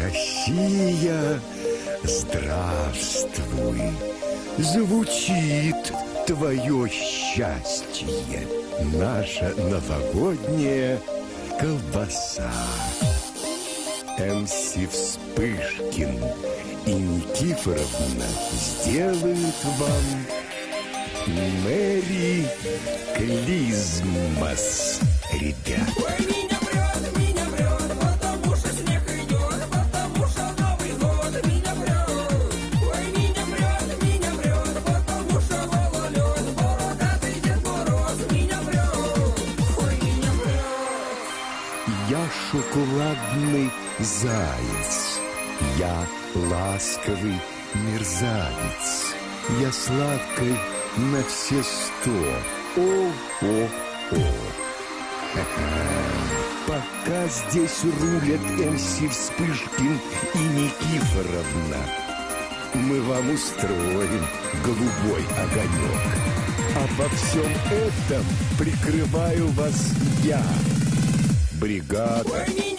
Россия, здравствуй! Звучит твое счастье, наша новогодняя колбаса. МС Вспышкин и Никифоровна сделают вам Мэри Клизмас, ребят. Ой, меня прет, потому что снег идет, потому что Новый год меня прет. Ой, меня прет, потому что гололед, бородатый Дед Мороз меня прет. Ой, меня прет. Я шоколадный заяц, я ласковый мерзавец, я сладкий на все 100. О-о-о. Пока здесь рулят МС Вспышкин и Никифоровна, мы вам устроим голубой огонек. А во всем этом прикрываю вас я, бригада. Ой,